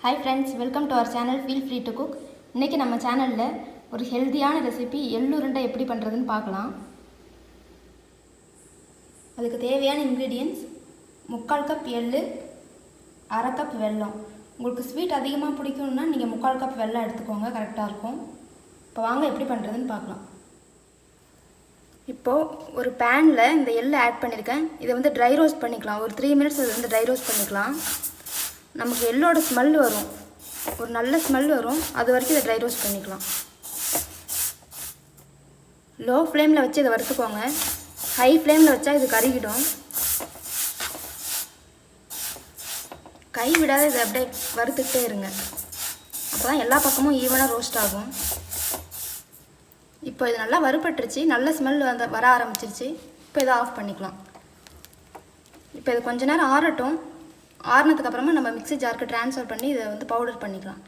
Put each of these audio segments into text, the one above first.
Hi friends, welcome to our channel Feel Free to Cook. இன்னைக்கு நம்ம சேனல்ல ஒரு ஹெல்தியான ரெசிபி எள்ளு உருண்டை எப்படி பண்றதுன்னு பார்க்கலாம். அதுக்கு தேவையான ingredients 3/4 கப் எள்ளு, 1/2 கப் வெல்லம். உங்களுக்கு ஸ்வீட் அதிகமா பிடிக்கும்னா நீங்க 3/4 கப் வெல்லம் எடுத்துக்கோங்க, கரெக்ட்டா இருக்கும். இப்போ வாங்க எப்படி பண்றதுன்னு பார்க்கலாம். இப்போ ஒரு panல இந்த எள்ளு ஆட் பண்ணிருக்கேன். இத வந்து dry roast பண்ணிக்கலாம். ஒரு 3 minutes இத வந்து dry roast பண்ணிக்கலாம். நமக்கு எள்ளோட ஸ்மெல் வரும், ஒரு நல்ல ஸ்மெல் வரும், அது வரைக்கும் இதை ட்ரை ரோஸ்ட் பண்ணிக்கலாம். லோ ஃப்ளேமில் வச்சு இதை வறுத்துக்கோங்க. ஹை ஃப்ளேமில் வச்சா இது கருகிடும். கை விடாத இதை அப்படியே வறுத்துக்கிட்டே இருங்க, அப்போ தான் எல்லா பக்கமும் ஈவனாக ரோஸ்ட் ஆகும். இப்போ இது நல்லா வறுபட்டுருச்சு, நல்ல ஸ்மெல் வர ஆரம்பிச்சிருச்சு. இப்போ இதை ஆஃப் பண்ணிக்கலாம். இப்போ இது கொஞ்ச நேரம் ஆறட்டும். ஆறுனதுக்கு அப்புறமா நம்ம மிக்ஸி ஜாருக்கு ட்ரான்ஸ்ஃபர் பண்ணி இதை வந்து பவுடர் பண்ணிக்கலாம்.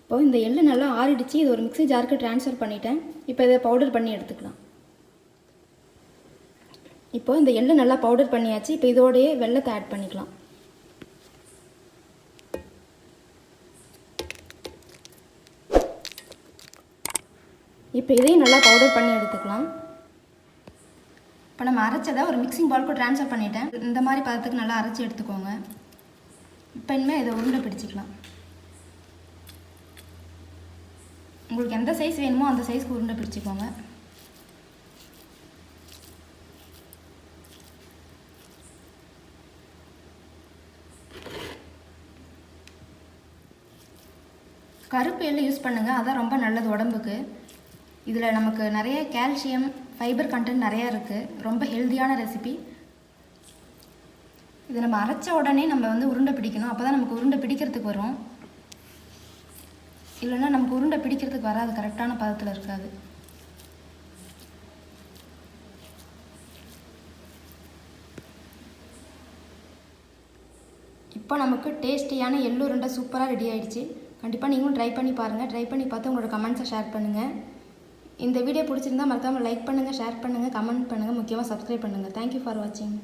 இப்போ இந்த எள்ளு நல்லா ஆறிடுச்சு, இது ஒரு மிக்ஸி ஜாருக்கு ட்ரான்ஸ்ஃபர் பண்ணிட்டேன். இப்போ இதை பவுடர் பண்ணி எடுத்துக்கலாம். இப்போ இந்த எள்ளு நல்லா பவுடர் பண்ணியாச்சு. இப்போ இதோடையே வெல்லத்தை ஆட் பண்ணிக்கலாம். இப்போ இதையும் நல்லா பவுடர் பண்ணி எடுத்துக்கலாம். இப்போ நம்ம அரைச்சதை ஒரு மிக்சிங் பவுலுக்கு ட்ரான்ஸ்ஃபர் பண்ணிட்டேன். இந்த மாதிரி பதத்துக்கு நல்லா அரைச்சி எடுத்துக்கோங்க. இப்போ இனிமேல் இதை உருண்டை பிடிச்சிக்கலாம். உங்களுக்கு எந்த சைஸ் வேணுமோ அந்த சைஸ்க்கு உருண்டை பிடிச்சிக்கோங்க. கருப்பு எள்ளு யூஸ் பண்ணுங்கள், அதான் ரொம்ப நல்லது உடம்புக்கு. இதில் நமக்கு நிறைய கால்சியம் ஃபைபர் கண்டென்ட் நிறையா இருக்குது. ரொம்ப ஹெல்த்தியான ரெசிபி. இதை நம்ம அரைச்ச உடனே நம்ம வந்து உருண்டை பிடிக்கணும், அப்போ தான் நமக்கு உருண்டை பிடிக்கிறதுக்கு வரும். இல்லைன்னா நமக்கு உருண்டை பிடிக்கிறதுக்கு வராது, கரெக்டான பதத்தில் இருக்காது. இப்போ நமக்கு டேஸ்டியான எள்ளு உருண்டை சூப்பராக ரெடி ஆகிடுச்சு. கண்டிப்பாக நீங்களும் ட்ரை பண்ணி பாருங்கள். ட்ரை பண்ணி பார்த்து உங்களோட கமெண்ட்ஸை ஷேர் பண்ணுங்கள். இந்த வீடியோ பிடிச்சிருந்தா மறக்காமல் லைக் பண்ணுங்கள், ஷேர் பண்ணுங்கள், கமெண்ட் பண்ணுங்கள், முக்கியமாக சப்ஸ்கிரைப் பண்ணுங்கள். தேங்க்யூ ஃபார் வாட்சிங்.